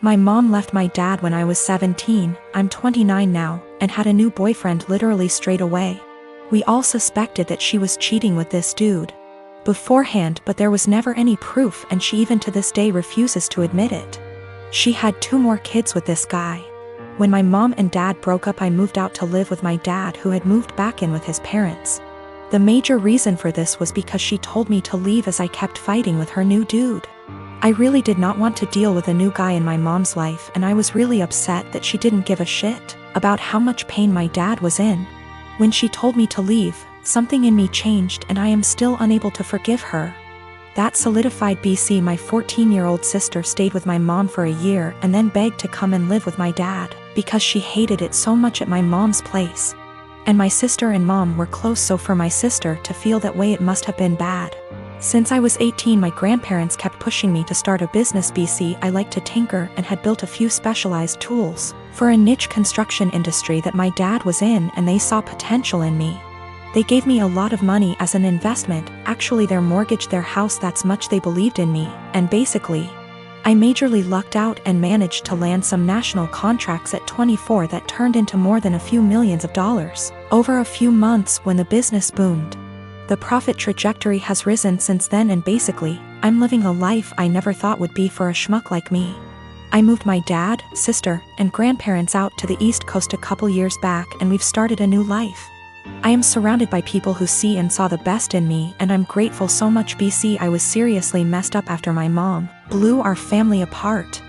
My mom left my dad when I was 17, I'm 29 now, and had a new boyfriend literally straight away. We all suspected that she was cheating with this dude beforehand, but there was never any proof, and she even to this day refuses to admit it. She had 2 more kids with this guy. When my mom and dad broke up, I moved out to live with my dad, who had moved back in with his parents. The major reason for this was because she told me to leave as I kept fighting with her new dude. I really did not want to deal with a new guy in my mom's life, and I was really upset that she didn't give a shit about how much pain my dad was in. When she told me to leave, something in me changed, and I am still unable to forgive her. That solidified BC. My 14-year-old sister stayed with my mom for a year and then begged to come and live with my dad because she hated it so much at my mom's place. And my sister and mom were close, so for my sister to feel that way, it must have been bad. Since I was 18, my grandparents kept pushing me to start a business. BC. I liked to tinker and had built a few specialized tools for a niche construction industry that my dad was in, and they saw potential in me. They gave me a lot of money as an investment. Actually, their mortgaged their house, that's much they believed in me, and basically, I majorly lucked out and managed to land some national contracts at 24 that turned into more than a few millions of dollars over a few months when the business boomed. The profit trajectory has risen since then, and basically, I'm living a life I never thought would be for a schmuck like me. I moved my dad, sister, and grandparents out to the East Coast a couple years back, and we've started a new life. I am surrounded by people who see and saw the best in me, and I'm grateful so much. BC. I was seriously messed up after my mom blew our family apart.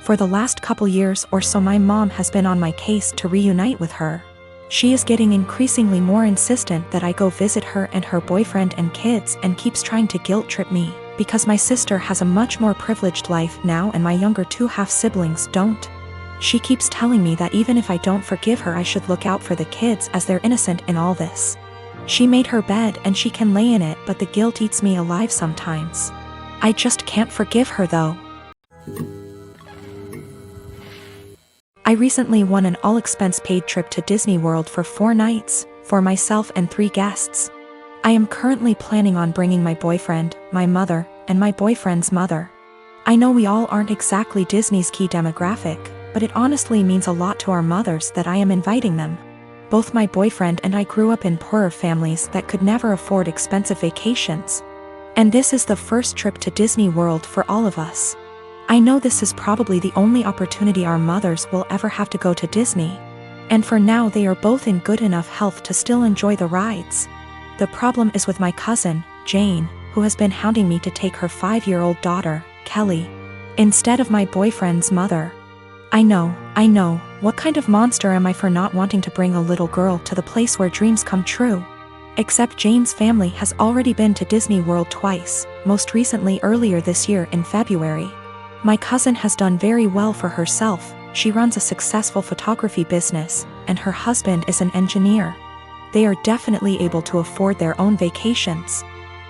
For the last couple years or so, my mom has been on my case to reunite with her. She is getting increasingly more insistent that I go visit her and her boyfriend and kids, and keeps trying to guilt trip me because my sister has a much more privileged life now and my younger 2 half-siblings don't. She keeps telling me that even if I don't forgive her, I should look out for the kids as they're innocent in all this. She made her bed and she can lay in it, but the guilt eats me alive sometimes. I just can't forgive her though. I recently won an all-expense-paid trip to Disney World for 4 nights, for myself and 3 guests. I am currently planning on bringing my boyfriend, my mother, and my boyfriend's mother. I know we all aren't exactly Disney's key demographic, but it honestly means a lot to our mothers that I am inviting them. Both my boyfriend and I grew up in poorer families that could never afford expensive vacations. And this is the first trip to Disney World for all of us. I know this is probably the only opportunity our mothers will ever have to go to Disney. And for now, they are both in good enough health to still enjoy the rides. The problem is with my cousin, Jane, who has been hounding me to take her 5-year-old daughter, Kelly, instead of my boyfriend's mother. I know, what kind of monster am I for not wanting to bring a little girl to the place where dreams come true? Except Jane's family has already been to Disney World twice, most recently earlier this year in February. My cousin has done very well for herself. She runs a successful photography business, and her husband is an engineer. They are definitely able to afford their own vacations.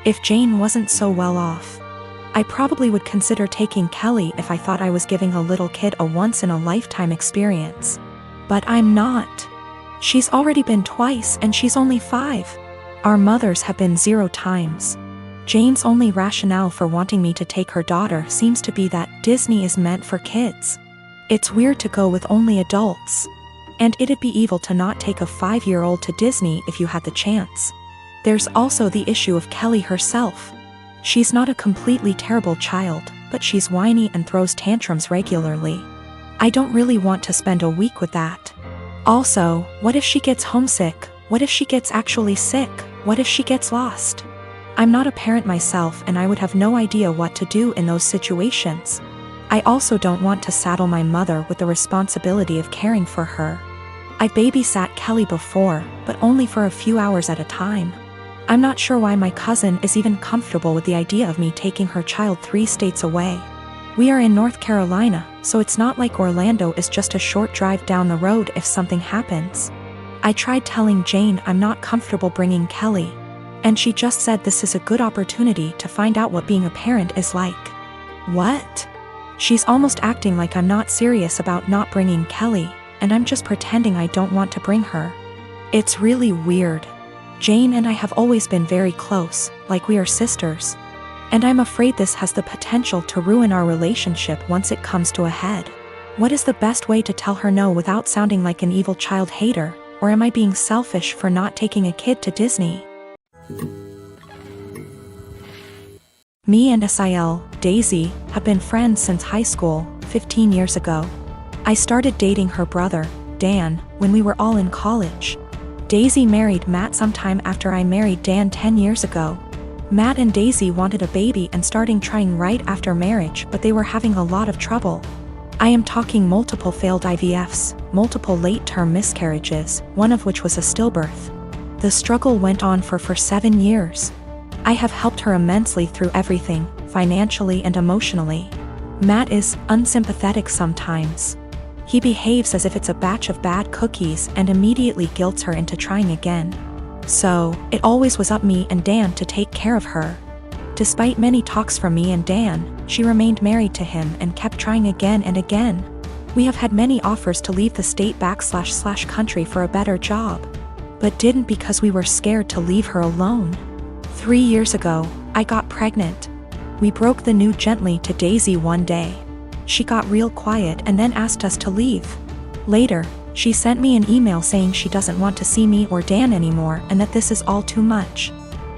If Jane wasn't so well off, I probably would consider taking Kelly if I thought I was giving a little kid a once-in-a-lifetime experience. But I'm not. She's already been twice and she's only 5. Our mothers have been 0 times. Jane's only rationale for wanting me to take her daughter seems to be that Disney is meant for kids. It's weird to go with only adults. And it'd be evil to not take a 5-year-old to Disney if you had the chance. There's also the issue of Kelly herself. She's not a completely terrible child, but she's whiny and throws tantrums regularly. I don't really want to spend a week with that. Also, what if she gets homesick? What if she gets actually sick? What if she gets lost? I'm not a parent myself, and I would have no idea what to do in those situations. I also don't want to saddle my mother with the responsibility of caring for her. I babysat Kelly before, but only for a few hours at a time. I'm not sure why my cousin is even comfortable with the idea of me taking her child 3 states away. We are in North Carolina, so it's not like Orlando is just a short drive down the road if something happens. I tried telling Jane I'm not comfortable bringing Kelly, and she just said this is a good opportunity to find out what being a parent is like. What? She's almost acting like I'm not serious about not bringing Kelly, and I'm just pretending I don't want to bring her. It's really weird. Jane and I have always been very close, like we are sisters. And I'm afraid this has the potential to ruin our relationship once it comes to a head. What is the best way to tell her no without sounding like an evil child hater, or am I being selfish for not taking a kid to Disney? Me and Sil, Daisy, have been friends since high school, 15 years ago. I started dating her brother, Dan, when we were all in college. Daisy married Matt sometime after I married Dan 10 years ago. Matt and Daisy wanted a baby and starting trying right after marriage, but they were having a lot of trouble. I am talking multiple failed IVFs, multiple late-term miscarriages, one of which was a stillbirth. The struggle went on for 7 years. I have helped her immensely through everything, financially and emotionally. Matt is unsympathetic sometimes. He behaves as if it's a batch of bad cookies and immediately guilts her into trying again. So, it always was up me and Dan to take care of her. Despite many talks from me and Dan, she remained married to him and kept trying again and again. We have had many offers to leave the state / country for a better job, but didn't because we were scared to leave her alone. 3 years ago, I got pregnant. We broke the news gently to Daisy one day. She got real quiet and then asked us to leave. Later, she sent me an email saying she doesn't want to see me or Dan anymore and that this is all too much.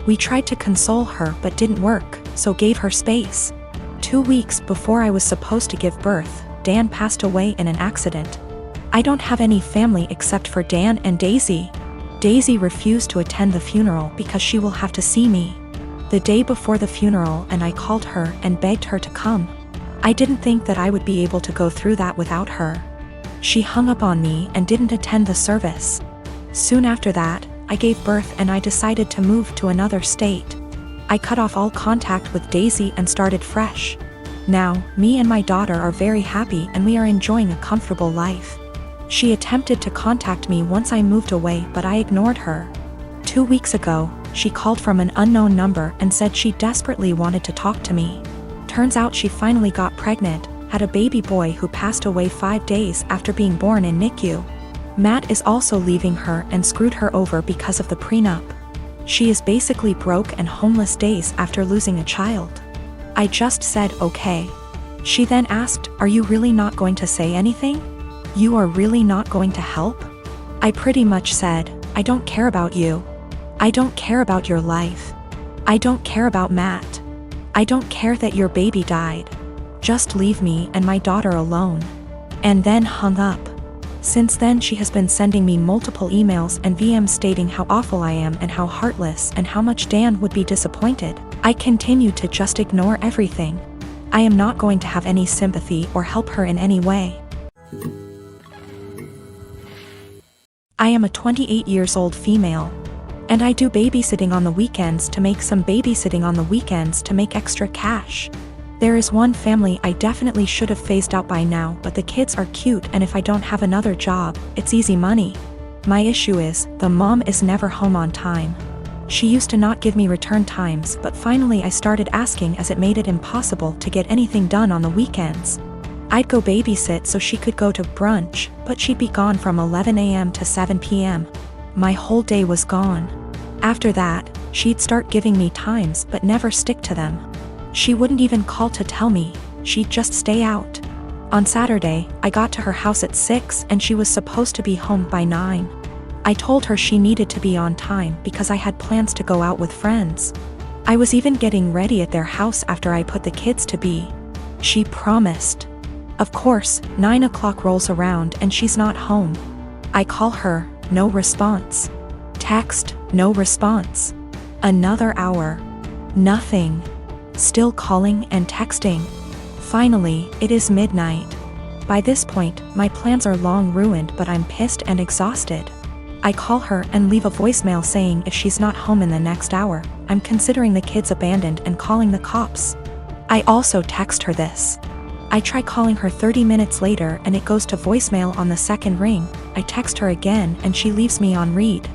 We tried to console her but didn't work, so gave her space. 2 weeks before I was supposed to give birth, Dan passed away in an accident. I don't have any family except for Dan and Daisy. Daisy refused to attend the funeral because she will have to see me the day before the funeral, and I called her and begged her to come. I didn't think that I would be able to go through that without her. She hung up on me and didn't attend the service. Soon after that, I gave birth and I decided to move to another state. I cut off all contact with Daisy and started fresh. Now, me and my daughter are very happy and we are enjoying a comfortable life. She attempted to contact me once I moved away, but I ignored her. 2 weeks ago, she called from an unknown number and said she desperately wanted to talk to me. Turns out she finally got pregnant, had a baby boy who passed away 5 days after being born in NICU. Matt is also leaving her and screwed her over because of the prenup. She is basically broke and homeless days after losing a child. I just said okay. She then asked, "Are you really not going to say anything? You are really not going to help?" I pretty much said, "I don't care about you. I don't care about your life. I don't care about Matt. I don't care that your baby died. Just leave me and my daughter alone." And then hung up. Since then she has been sending me multiple emails and VMs stating how awful I am and how heartless and how much Dan would be disappointed. I continue to just ignore everything. I am not going to have any sympathy or help her in any way. I am a 28 years old female. And I do babysitting on the weekends to make some babysitting on the weekends to make extra cash. There is one family I definitely should have phased out by now, but the kids are cute and if I don't have another job, it's easy money. My issue is, the mom is never home on time. She used to not give me return times, but finally I started asking as it made it impossible to get anything done on the weekends. I'd go babysit so she could go to brunch, but she'd be gone from 11 a.m. to 7 p.m. My whole day was gone. After that, she'd start giving me times but never stick to them. She wouldn't even call to tell me, she'd just stay out. On Saturday, I got to her house at 6 and she was supposed to be home by 9. I told her she needed to be on time because I had plans to go out with friends. I was even getting ready at their house after I put the kids to bed. She promised. Of course, 9 o'clock rolls around and she's not home. I call her, no response. Text, no response. Another hour. Nothing. Still calling and texting. Finally, it is midnight. By this point, my plans are long ruined, but I'm pissed and exhausted. I call her and leave a voicemail saying if she's not home in the next hour, I'm considering the kids abandoned and calling the cops. I also text her this. I try calling her 30 minutes later and it goes to voicemail on the second ring. I text her again and she leaves me on read.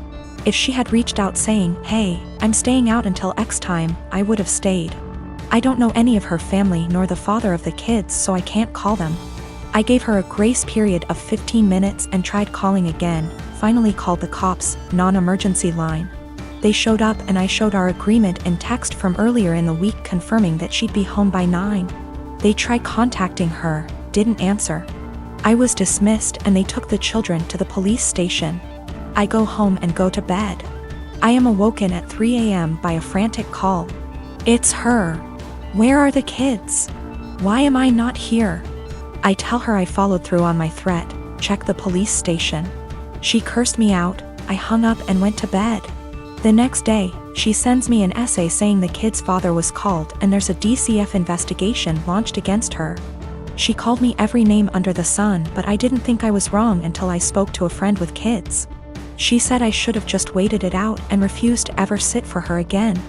If she had reached out saying, "Hey, I'm staying out until X time," I would have stayed. I don't know any of her family nor the father of the kids, so I can't call them. I gave her a grace period of 15 minutes and tried calling again, finally called the cops, non-emergency line. They showed up and I showed our agreement in text from earlier in the week confirming that she'd be home by 9. They tried contacting her, didn't answer. I was dismissed and they took the children to the police station. I go home and go to bed. I am awoken at 3 a.m. by a frantic call. It's her. Where are the kids? Why am I not here? I tell her I followed through on my threat, check the police station. She cursed me out, I hung up and went to bed. The next day, she sends me an essay saying the kid's father was called and there's a DCF investigation launched against her. She called me every name under the sun, but I didn't think I was wrong until I spoke to a friend with kids. She said I should have just waited it out and refused to ever sit for her again.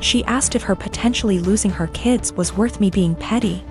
She asked if her potentially losing her kids was worth me being petty.